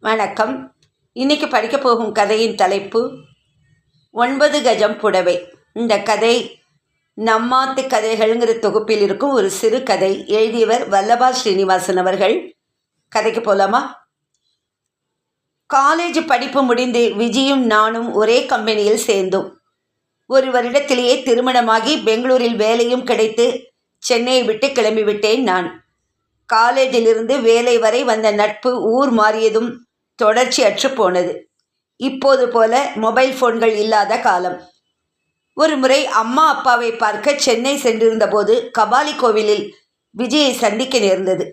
வணக்கம். இன்னைக்கு படிக்க போகும் கதையின் தலைப்பு 9 கஜம் புடவை. இந்த கதை நம்மாத்து கதைகள்ங்கிற தொகுப்பில் இருக்கும் ஒரு சிறு கதை. எழுதியவர் வல்லபா ஸ்ரீனிவாசன் அவர்கள். கதைக்கு போகலாமா? காலேஜ் படிப்பு முடிந்து விஜயும் நானும் ஒரே கம்பெனியில் சேர்ந்தோம். ஒரு வருடத்திலேயே திருமணமாகி பெங்களூரில் வேலையும் கிடைத்து சென்னையை விட்டு கிளம்பிவிட்டேன் நான். காலேஜிலிருந்து வேலை வரை வந்த நட்பு ஊர் மாறியதும் தொடர்ச்சி அற்று போனது. இப்போது போல மொபைல் ஃபோன்கள் இல்லாத காலம். ஒரு முறை அம்மா அப்பாவை பார்க்க சென்னை சென்றிருந்த போது கபாலி கோவிலில் விஜயை சந்திக்க நேர்ந்தது.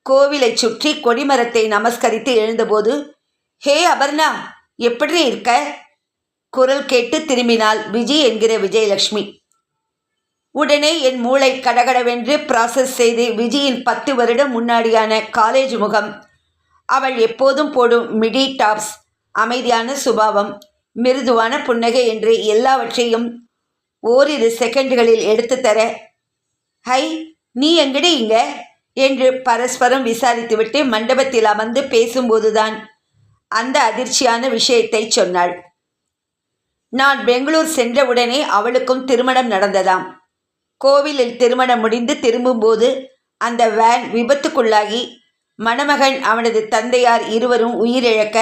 கோவிலை சுற்றி கொடிமரத்தை நமஸ்கரித்து எழுந்தபோது, ஹே அபர்ணா, எப்படி இருக்க? குரல் கேட்டு திரும்பினாள் விஜய் என்கிற விஜயலட்சுமி. உடனே என் மூளை கடகடவென்று ப்ராசஸ் செய்து விஜயின் 10 வருடம் முன்னாடியான காலேஜ் முகம், அவள் எப்போதும் போடும் மிடி டாப்ஸ், அமைதியான சுபாவம், மிருதுவான புன்னகை என்று எல்லாவற்றையும் ஓரிரு செகண்டுகளில் எடுத்து தர, ஹை, நீ எங்கடி இங்க என்று பரஸ்பரம் விசாரித்துவிட்டு மண்டபத்தில் அமர்ந்து பேசும்போதுதான் அந்த அதிர்ச்சியான விஷயத்தை சொன்னாள். நான் பெங்களூர் சென்றவுடனே அவளுக்கும் திருமணம் நடந்ததாம். கோவிலில் திருமணம் முடிந்து திரும்பும்போது அந்த வேன் விபத்துக்குள்ளாகி மணமகன் அவனது தந்தையார் இருவரும் உயிரிழக்க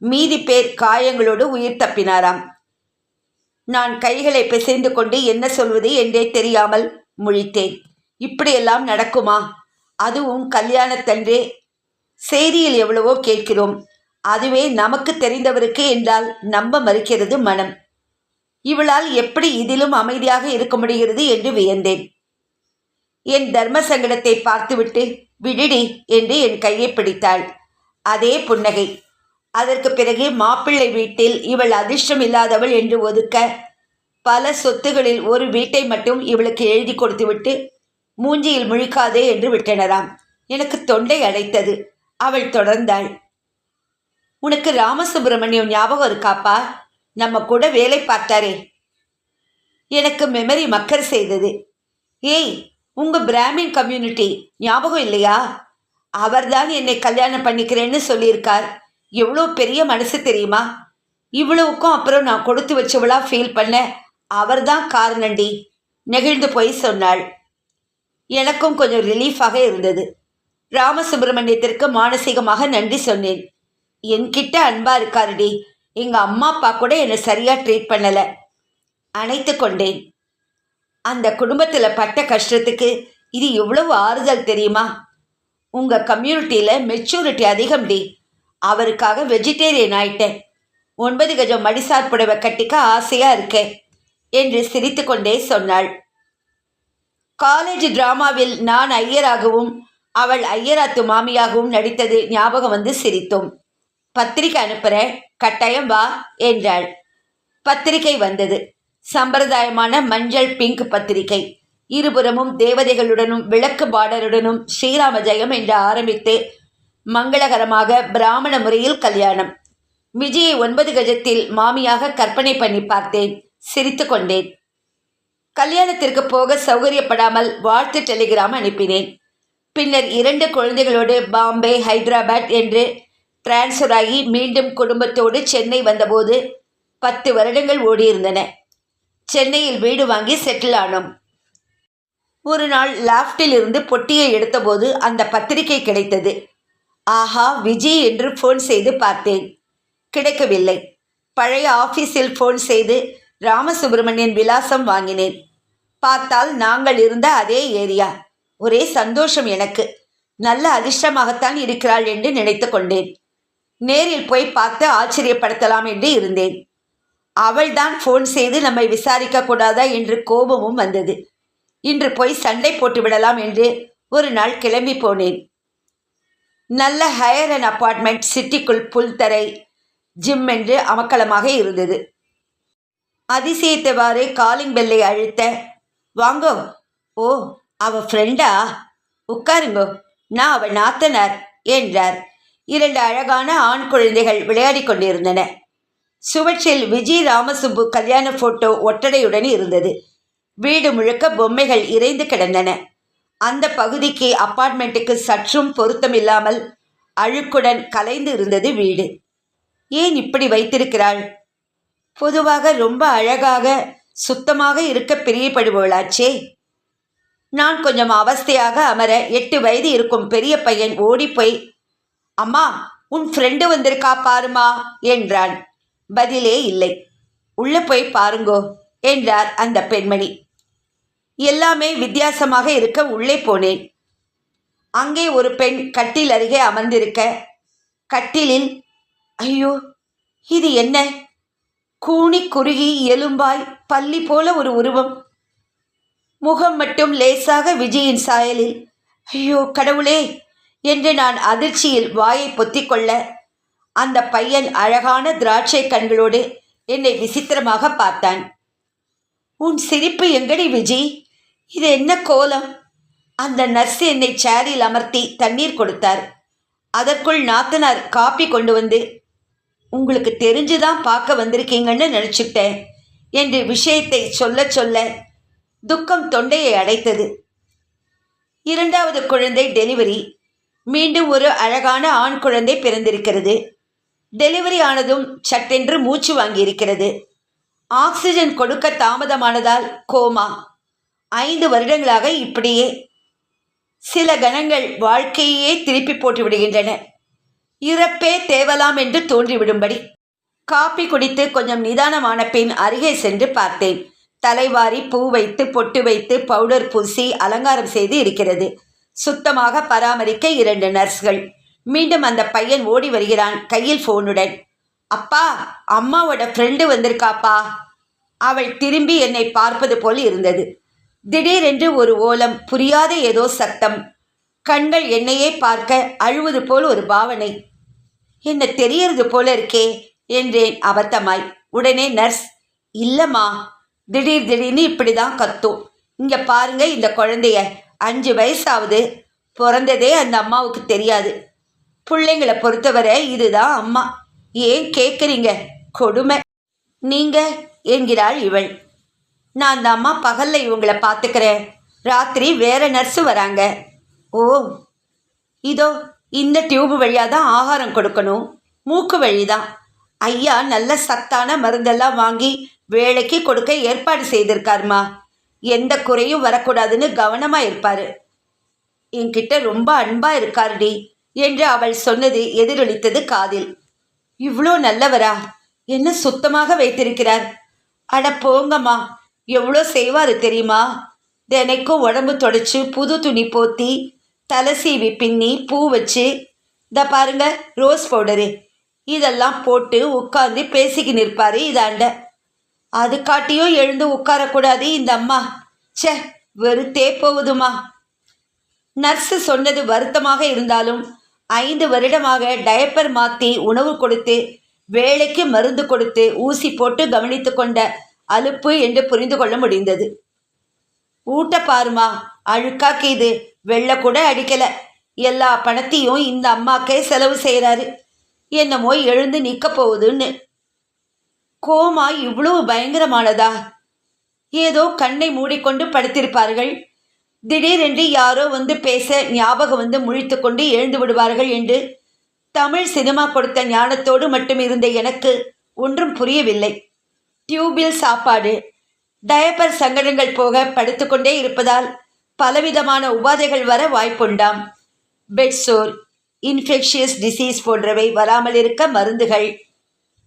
மீதி பேர் காயங்களோடு உயிர் தப்பினாராம். நான் கைகளை பிசைந்து கொண்டு என்ன சொல்வது என்றே தெரியாமல் முழித்தேன். இப்படியெல்லாம் நடக்குமா? அதுவும் கல்யாணத்தன்றே. செய்தியில் எவ்வளவோ கேட்கிறோம். அதுவே நமக்கு தெரிந்தவருக்கு என்றால் நம்ப மறுக்கிறது மனம். இவளால் எப்படி இதிலும் அமைதியாக இருக்க முடிகிறது என்று வியந்தேன். என் தர்ம சங்கடத்தை பார்த்துவிட்டு, விடுடி என்று என் கையை பிடித்தாள். அதே புன்னகை. அதற்கு பிறகு மாப்பிள்ளை வீட்டில் இவள் அதிர்ஷ்டம் இல்லாதவள் என்று ஒதுக்க, பல சொத்துகளில் ஒரு வீட்டை மட்டும் இவளுக்கு எழுதி கொடுத்துவிட்டு மூஞ்சியில் முழிக்காதே என்று விட்டனராம். எனக்கு தொண்டை அடைத்தது. அவள் தொடர்ந்தாள். உனக்கு ராமசுப்பிரமணியம் ஞாபகம் இருக்காப்பா? நம்ம கூட வேலை பார்த்தாரே. எனக்கு மெமரி மக்கர் செய்தது. ஏய், உங்கள் பிராமின் கம்யூனிட்டி ஞாபகம் இல்லையா? அவர்தான் என்னை கல்யாணம் பண்ணிக்கிறேன்னு சொல்லியிருக்கார். எவ்வளோ பெரிய மனசு தெரியுமா? இவ்வளவுக்கும் அப்புறம் நான் கொடுத்து வச்சவளா ஃபீல் பண்ண அவர்தான் காரணண்டி. நெகிழ்ந்து போய் சொன்னாள். எனக்கும் கொஞ்சம் ரிலீஃபாக இருந்தது. ராமசுப்பிரமணியத்திற்கு மானசீகமாக நன்றி சொன்னேன். என்கிட்ட அன்பா இருக்காருடி. எங்கள் அம்மா அப்பா கூட என்னை சரியாக ட்ரீட் பண்ணலை. அணைத்து கொண்டேன். அந்த குடும்பத்தில் பட்ட கஷ்டத்துக்கு இது எவ்வளவு ஆறுதல் தெரியுமா? உங்கள் கம்யூனிட்டியில் மெச்சூரிட்டி அதிகம்டி. அவருக்காக வெஜிடேரியன் ஆயிட்டேன். 9 கஜம் மடிசார் புடவை கட்டிக்க ஆசையாக இருக்கேன் என்று சிரித்து கொண்டே சொன்னாள். காலேஜ் டிராமாவில் நான் ஐயராகவும் அவள் ஐயராத்து மாமியாகவும் நடித்தது ஞாபகம் வந்து சிரித்தோம். பத்திரிக்கை அனுப்புகிறேன், கட்டாயம் வா என்றாள். பத்திரிகை வந்தது. சம்பிரதாயமான மஞ்சள் பிங்க் பத்திரிகை. இருபுறமும் தேவதைகளுடனும் விளக்கு பார்டருடனும் ஸ்ரீராம ஜெயம் என்று ஆரம்பித்து மங்களகரமாக பிராமண முறையில் கல்யாணம். விஜயை 9 கஜத்தில் மாமியாக கற்பனை பண்ணி பார்த்தேன். சிரித்து கொண்டேன். கல்யாணத்திற்கு போக சௌகரியப்படாமல் வாழ்த்து டெலிகிராம் அனுப்பினேன். பின்னர் 2 குழந்தைகளோடு பாம்பே, ஹைதராபாத் என்று டிரான்ஸ்ஃபர் ஆகி மீண்டும் குடும்பத்தோடு சென்னை வந்தபோது 10 வருடங்கள் ஓடியிருந்தன. சென்னையில் வீடு வாங்கி செட்டில் ஆனோம். ஒரு நாள் லாஃப்டில் இருந்து பொட்டியை எடுத்தபோது அந்த பத்திரிகை கிடைத்தது. ஆஹா, விஜய் என்று ஃபோன் செய்து பார்த்தேன். கிடைக்கவில்லை. பழைய ஆஃபீஸில் ஃபோன் செய்து ராமசுப்பிரமணியன் விலாசம் வாங்கினேன். பார்த்தால் நாங்கள் இருந்த அதே ஏரியா. ஒரே சந்தோஷம் எனக்கு. நல்ல அதிர்ஷ்டமாகத்தான் இருக்கிறாள் என்று நினைத்து கொண்டேன். நேரில் போய் பார்த்து ஆச்சரியப்படுத்தலாம் என்று இருந்தேன். அவள்தான் ஃபோன் செய்து நம்மை விசாரிக்க கூடாதா என்று கோபமும் வந்தது. இன்று போய் சண்டை போட்டு விடலாம் என்று ஒரு நாள் கிளம்பி போனேன். நல்ல ஹையர் அண்ட் அப்பார்ட்மெண்ட், சிட்டிக்குள் புல்தரை, ஜிம் என்று அமக்கலமாக இருந்தது. அதிசயித்தவாறு காலிங் பெல்லை அழுத்த, வாங்கோ. ஓ, அவ ஃப்ரெண்டா? உட்காருங்கோ, நான் அவள் நாத்தனார் என்றார். 2 அழகான ஆண் குழந்தைகள் விளையாடி கொண்டிருந்தன. சுவற்றில் விஜய் ராமசுப்பு கல்யாண போட்டோ ஒட்டடையுடன் இருந்தது. வீடு முழுக்க பொம்மைகள் இறைந்து கிடந்தன. அந்த பகுதிக்கு அப்பார்ட்மெண்ட்டுக்கு சற்றும் பொருத்தமில்லாமல் அழுக்குடன் கலைந்து இருந்தது வீடு. ஏன் இப்படி வைத்திருக்கிறாள்? பொதுவாக ரொம்ப அழகாக சுத்தமாக இருக்க பிரியப்படுபவளாச்சே. நான் கொஞ்சம் அவஸ்தையாக அமர 8 வயது இருக்கும் பெரிய பையன் ஓடிப்போய், அம்மா, உன் ஃப்ரெண்டு வந்திருக்கா பாருமா என்றான். பதிலே இல்லை. உள்ள போய் பாருங்கோ என்றார் அந்த பெண்மணி. எல்லாமே வித்தியாசமாக இருக்க உள்ளே போனேன். அங்கே ஒரு பெண் கட்டில் அருகே அமர்ந்திருக்க, கட்டிலில், ஐயோ, இது என்ன? கூனி குறுகி எலும்பாய் பல்லி போல ஒரு உருவம். முகம் மட்டும் லேசாக விஜயின் சாயலில். ஐயோ கடவுளே என்று நான் அதிர்ச்சியில் வாயை பொத்திக்கொள்ள, அந்த பையன் அழகான திராட்சை கண்களோடு என்னை விசித்திரமாக பார்த்தான். உன் சிரிப்பு எங்கடி விஜி? இது என்ன கோலம்? அந்த நர்ஸ் என்னை சேரில் அமர்த்தி தண்ணீர் கொடுத்தார். அதற்குள் நாத்தனார் காப்பி கொண்டு வந்து, உங்களுக்கு தெரிஞ்சுதான் பார்க்க வந்திருக்கீங்கன்னு நினச்சிட்டேன் என்று விஷயத்தை சொல்ல சொல்ல துக்கம் தொண்டையை அடைத்தது. 2வது குழந்தை டெலிவரி. மீண்டும் ஒரு அழகான ஆண் குழந்தை பிறந்திருக்கிறது. டெலிவரி ஆனதும் சட்டென்று மூச்சு வாங்கியிருக்கிறது. ஆக்சிஜன் கொடுக்க தாமதமானதால் கோமா. 5 வருடங்களாக இப்படியே. சில கணங்கள் வாழ்க்கையே திருப்பி போட்டு விடுகின்றன. இறப்பே தேவலாம் என்று தோன்றிவிடும்படி. காப்பி குடித்து கொஞ்சம் நிதானமான பின் அருகே சென்று பார்த்தேன். தலைவாரி பூ வைத்து பொட்டு வைத்து பவுடர் பூசி அலங்காரம் செய்து இருக்கிறது. சுத்தமாக பராமரிக்க 2 நர்ஸ்கள். மீண்டும் அந்த பையன் ஓடி வருகிறான் கையில் ஃபோனுடன். அப்பா, அம்மாவோட ஃப்ரெண்டு வந்திருக்காப்பா. அவள் திரும்பி என்னை பார்ப்பது போல் இருந்தது. திடீரென்று ஒரு ஓலம், புரியாத ஏதோ சத்தம். கண்கள் என்னையே பார்க்க அழுவது போல் ஒரு பாவனை. என்ன தெரியறது போல இருக்கே என்றேன் அபத்தமாய். உடனே நர்ஸ், இல்லம்மா, திடீர்னு இப்படி தான் கத்தும். இங்கே பாருங்க, இந்த குழந்தைய 5 வயசாவது. பிறந்ததே அந்த அம்மாவுக்கு தெரியாது. பிள்ளைங்களை பொறுத்தவரை இதுதான் அம்மா. ஏன் கேட்குறீங்க? கொடுமை. நீங்கள் என்கிறாள் இவள். நான் அந்த அம்மா பகலில் இவங்களை பார்த்துக்கிறேன், ராத்திரி வேற நர்ஸு வராங்க. ஓ, இதோ இந்த டியூப் வழியாக தான் ஆகாரம் கொடுக்கணும், மூக்கு வழி தான். ஐயா நல்ல சத்தான மருந்தெல்லாம் வாங்கி வேலைக்கு கொடுக்க ஏற்பாடு செய்திருக்காருமா. எந்த குறையும் வரக்கூடாதுன்னு கவனமாக இருப்பார். என்கிட்ட ரொம்ப அன்பாக இருக்காருடி என்று அவள் சொன்னது எதிரொலித்தது காதில். இவ்வளோ நல்லவரா? என்ன சுத்தமாக வைத்திருக்கிறார். அட போங்கம்மா, எவ்வளோ செய்வார் தெரியுமா? தினைக்கும் உடம்பு தொடச்சி புது துணி போத்தி தலை சீவி பின்னி பூ வச்சு, இதை பாருங்க ரோஸ் பவுடரு, இதெல்லாம் போட்டு உட்காந்து பேசிக்கி நிற்பார் இதாண்ட. அது காட்டியும் எழுந்து உட்காரக்கூடாது இந்த அம்மா. சே, வெறுத்தே போகுதுமா. நர்ஸு சொன்னது வருத்தமாக இருந்தாலும் 5 வருடமாக டயப்பர் மாற்றி உணவு கொடுத்து வேலைக்கு மருந்து கொடுத்து ஊசி போட்டு கவனித்து கொண்ட அலுப்பு என்று புரிந்து கொள்ள முடிந்தது. ஊட்ட பாருமா, அழுக்காக்கிது, வெள்ளை கூட அடிக்கலை. எல்லா பணத்தையும் இந்த அம்மாக்கே செலவு செய்கிறாரு. என்னமோ எழுந்து நிற்க போகுதுன்னு. கோமா இவ்வளவு பயங்கரமானதா? ஏதோ கண்ணை மூடிக்கொண்டு படுத்திருப்பார்கள். திடீரென்று யாரோ வந்து பேச ஞாபகம் வந்து முழித்து கொண்டு எழுந்து விடுவார்கள் என்று தமிழ் சினிமா கொடுத்த ஞானத்தோடு மட்டும் இருந்த எனக்கு ஒன்றும் புரியவில்லை. டியூபில் சாப்பாடு, டயப்பர் சங்கடங்கள் போக படுத்துக்கொண்டே இருப்பதால் பலவிதமான உபாதைகள் வர வாய்ப்புண்டாம். பெட்சோர், இன்ஃபெக்ஷியஸ் டிசீஸ் போன்றவை வராமல் இருக்க மருந்துகள்,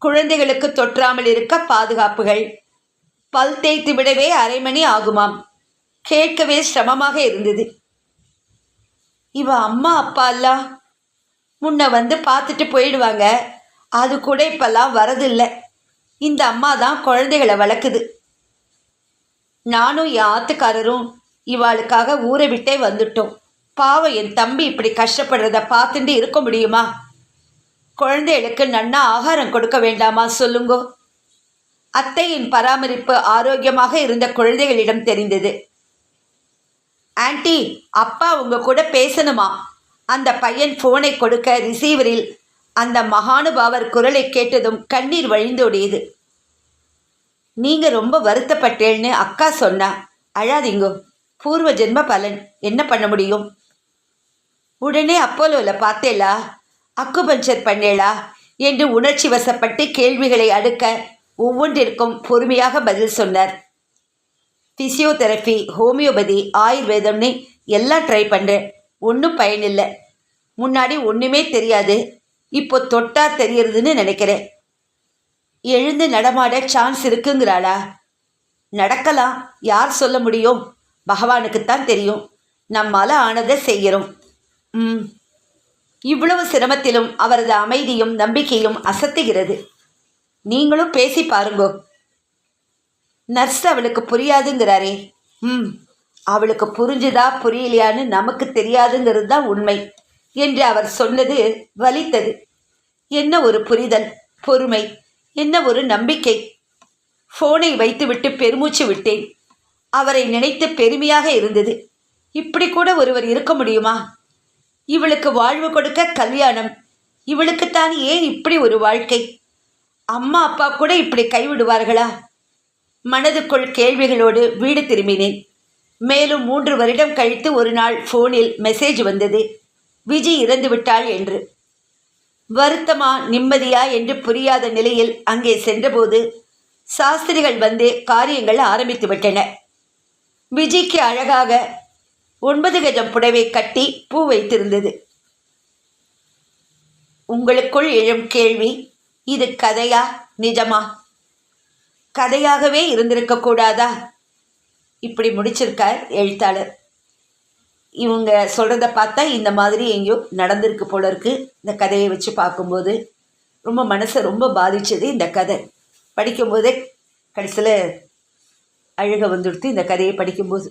குழந்தைகளுக்கு தொற்றாமல் இருக்க பாதுகாப்புகள். பல் தேய்த்து விடவே 1/2 மணி ஆகுமாம். கேட்கவே சிரமமாக இருந்தது. இவ அம்மா அப்பா எல்லாம் முன்ன வந்து பார்த்துட்டு போயிடுவாங்க. அது கூட இப்பெல்லாம் வரதில்லை. இந்த அம்மா தான் குழந்தைகளை வளர்க்குது. நானும் என் ஆத்துக்காரரும் இவாளுக்காக ஊரை விட்டே வந்துட்டோம். பாவம், என் தம்பி இப்படி கஷ்டப்படுறத பார்த்துட்டு இருக்க முடியுமா? குழந்தைகளுக்கு நன்னா ஆகாரம் கொடுக்க வேண்டாமா சொல்லுங்கோ? அத்தையின் பராமரிப்பு ஆரோக்கியமாக இருந்த குழந்தைகளிடம் தெரிந்தது. ஆன்ட்டி, அப்பா உங்க கூட பேசணுமா? அந்த பையன் ஃபோனை கொடுக்க ரிசீவரில் அந்த மகானுபாவர் குரலை கேட்டதும் கண்ணீர் வழிந்தோடியது. நீங்கள் ரொம்ப வருத்தப்பட்டேன்னு அக்கா சொன்னா. அழாதீங்கோ, பூர்வ ஜென்ம பலன், என்ன பண்ண முடியும்? உடனே அப்போலோவில் பார்த்தேலா? அக்குபஞ்சர் பண்ணேளா என்று உணர்ச்சி வசப்பட்டு கேள்விகளை அடுக்க ஒவ்வொன்றிற்கும் பொறுமையாக பதில் சொன்னார். ஃபிசியோதெரப்பி, ஹோமியோபதி, ஆயுர்வேதம்னு எல்லாம் ட்ரை பண்ணுறேன், ஒன்றும் பயனில்லை. முன்னாடி ஒன்றுமே தெரியாது, இப்போ தொட்டா தெரியறதுன்னு நினைக்கிறேன். எழுந்து நடமாட சான்ஸ் இருக்குங்கிறாளா? நடக்கலாம், யார் சொல்ல முடியும்? பகவானுக்குத்தான் தெரியும். நம்மால் ஆனதை செய்கிறோம். இவ்வளவு சிரமத்திலும் அவரது அமைதியும் நம்பிக்கையும் அசத்துகிறது. நீங்களும் பேசி பாருங்கோ. நர்ஸ் அவளுக்கு புரியாதுங்கிறாரே. அவளுக்கு புரிஞ்சுதா புரியலையான்னு நமக்கு தெரியாதுங்கிறது தான் உண்மை என்று அவர் சொன்னது வலித்தது. என்ன ஒரு புரிதல், பொறுமை, என்ன ஒரு நம்பிக்கை. ஃபோனை வைத்துவிட்டு பெருமூச்சு விட்டேன். அவரை நினைத்து பெருமையாக இருந்தது. இப்படி கூட ஒருவர் இருக்க முடியுமா? இவளுக்கு வாழ்வு கொடுக்க கல்யாணம், இவளுக்குத்தான் ஏன் இப்படி ஒரு வாழ்க்கை? அம்மா அப்பா கூட இப்படி கைவிடுவார்களா? மனதுக்குள் கேள்விகளோடு வீடு திரும்பினேன். மேலும் 3 வருடம் கழித்து ஒரு நாள் ஃபோனில் மெசேஜ் வந்தது, விஜி இறந்து விட்டாள் என்று. வருத்தமா நிம்மதியா என்று புரியாத நிலையில் அங்கே சென்றபோது சாஸ்திரிகள் வந்து காரியங்கள் ஆரம்பித்து விட்டன. விஜிக்கு அழகாக 9 கஜம் புடவை கட்டி பூ வைத்திருந்தது. உங்களுக்குள் எழும் கேள்வி, இது கதையா நிஜமா? கதையாகவே இருந்திருக்க கூடாதா? இப்படி முடிச்சிருக்கார் எழுத்தாளர். இவங்க சொல்கிறத பார்த்தா இந்த மாதிரி எங்கேயோ நடந்திருக்கு போல இருக்கு. இந்த கதையை வச்சு பார்க்கும்போது ரொம்ப மனசை ரொம்ப பாதித்தது இந்த கதை. படிக்கும்போதே கடைசியில் அழுக வந்துடுத்து இந்த கதையை படிக்கும்போது.